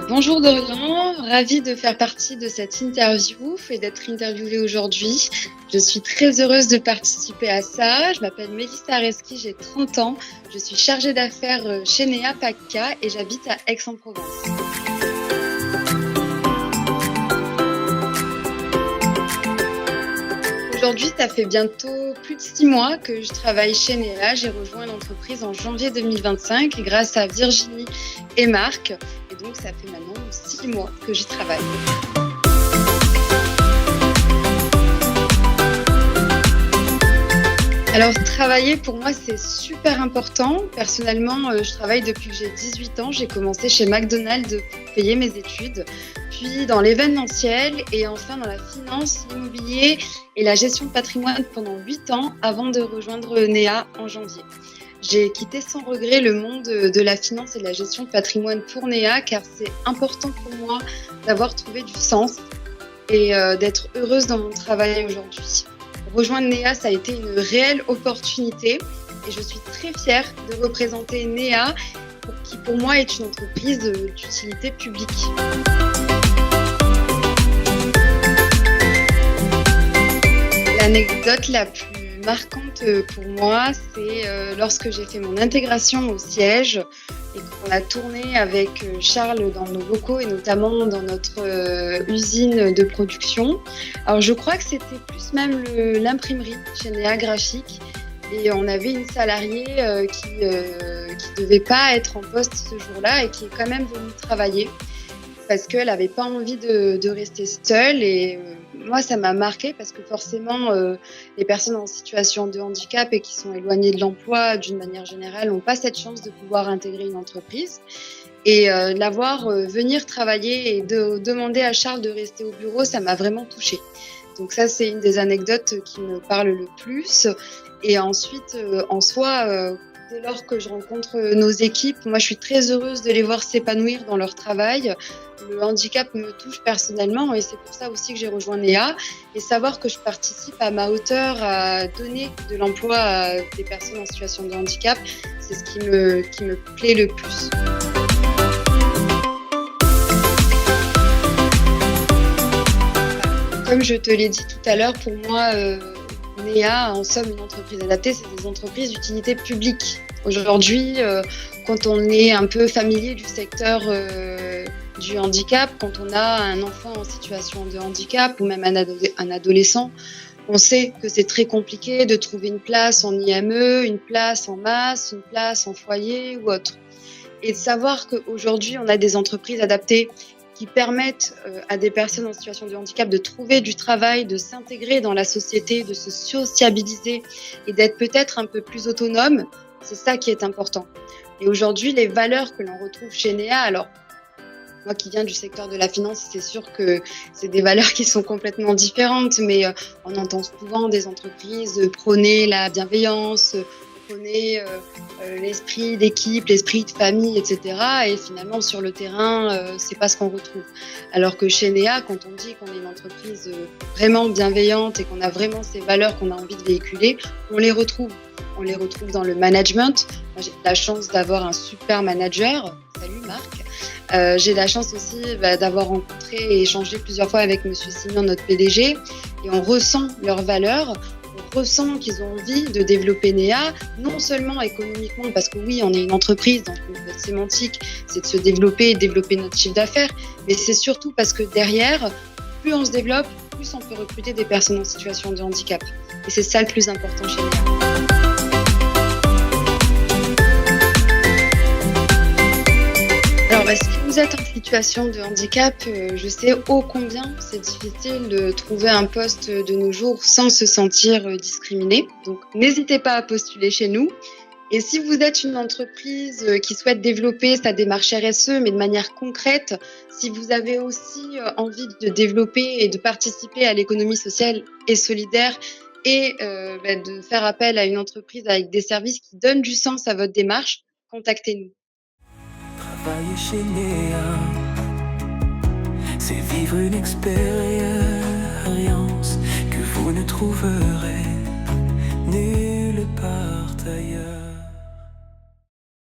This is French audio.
Bonjour Dorian, ravie de faire partie de cette interview et d'être interviewée aujourd'hui. Je suis très heureuse de participer à ça. Je m'appelle Mélissa Reski, j'ai 30 ans. Je suis chargée d'affaires chez Nea PACA et j'habite à Aix-en-Provence. Aujourd'hui, ça fait bientôt plus de 6 mois que je travaille chez Nea. J'ai rejoint l'entreprise en janvier 2025 grâce à Virginie et Marc. Et donc, ça fait maintenant 6 mois que j'y travaille. Alors, travailler pour moi, c'est super important. Personnellement, je travaille depuis que j'ai 18 ans. J'ai commencé chez McDonald's pour payer mes études, puis dans l'événementiel et enfin dans la finance, l'immobilier et la gestion de patrimoine pendant 8 ans avant de rejoindre Nea en janvier. J'ai quitté sans regret le monde de la finance et de la gestion de patrimoine pour Nea car c'est important pour moi d'avoir trouvé du sens et d'être heureuse dans mon travail aujourd'hui. Rejoindre Nea, ça a été une réelle opportunité et je suis très fière de représenter Nea, qui pour moi est une entreprise d'utilité publique. L'anecdote la plus marquante pour moi, c'est lorsque j'ai fait mon intégration au siège et qu'on a tourné avec Charles dans nos locaux et notamment dans notre usine de production. Alors je crois que c'était plus même l'imprimerie chez Nea Graphique et on avait une salariée qui devait pas être en poste ce jour-là et qui est quand même venue travailler parce qu'elle n'avait pas envie de rester seule et moi ça m'a marquée parce que forcément les personnes en situation de handicap et qui sont éloignées de l'emploi d'une manière générale n'ont pas cette chance de pouvoir intégrer une entreprise et la voir venir travailler et de demander à Charles de rester au bureau, ça m'a vraiment touchée. Donc ça c'est une des anecdotes qui me parle le plus et ensuite en soi dès lors que je rencontre nos équipes, moi je suis très heureuse de les voir s'épanouir dans leur travail. Le handicap me touche personnellement et c'est pour ça aussi que j'ai rejoint Nea et savoir que je participe à ma hauteur à donner de l'emploi à des personnes en situation de handicap, c'est ce qui me plaît le plus. Comme je te l'ai dit tout à l'heure, pour moi, Nea, en somme, une entreprise adaptée, c'est des entreprises d'utilité publique. Aujourd'hui, quand on est un peu familier du secteur du handicap, quand on a un enfant en situation de handicap ou même un adolescent, on sait que c'est très compliqué de trouver une place en IME, une place en masse, une place en foyer ou autre. Et de savoir qu'aujourd'hui, on a des entreprises adaptées qui permettent à des personnes en situation de handicap de trouver du travail, de s'intégrer dans la société, de se sociabiliser et d'être peut-être un peu plus autonome, c'est ça qui est important. Et aujourd'hui, les valeurs que l'on retrouve chez Nea, alors moi qui viens du secteur de la finance, c'est sûr que c'est des valeurs qui sont complètement différentes, mais on entend souvent des entreprises prôner la bienveillance, prôner l'esprit d'équipe, l'esprit de famille, etc. Et finalement, sur le terrain, c'est pas ce qu'on retrouve. Alors que chez Nea, quand on dit qu'on est une entreprise vraiment bienveillante et qu'on a vraiment ces valeurs qu'on a envie de véhiculer, on les retrouve. On les retrouve dans le management. Moi, j'ai la chance d'avoir un super manager. Salut Marc. J'ai la chance aussi d'avoir rencontré et échangé plusieurs fois avec Monsieur Signon, notre PDG, et on ressent leurs valeurs. On ressent qu'ils ont envie de développer Nea, non seulement économiquement, parce que oui, on est une entreprise, donc notre sémantique, c'est de se développer et développer notre chiffre d'affaires, mais c'est surtout parce que derrière, plus on se développe, plus on peut recruter des personnes en situation de handicap. Et c'est ça le plus important chez Nea. Alors, si vous êtes en situation de handicap, je sais ô combien c'est difficile de trouver un poste de nos jours sans se sentir discriminé. Donc, n'hésitez pas à postuler chez nous. Et si vous êtes une entreprise qui souhaite développer sa démarche RSE, mais de manière concrète, si vous avez aussi envie de développer et de participer à l'économie sociale et solidaire et de faire appel à une entreprise avec des services qui donnent du sens à votre démarche, contactez-nous. Travailler chez Nea, c'est vivre une expérience que vous ne trouverez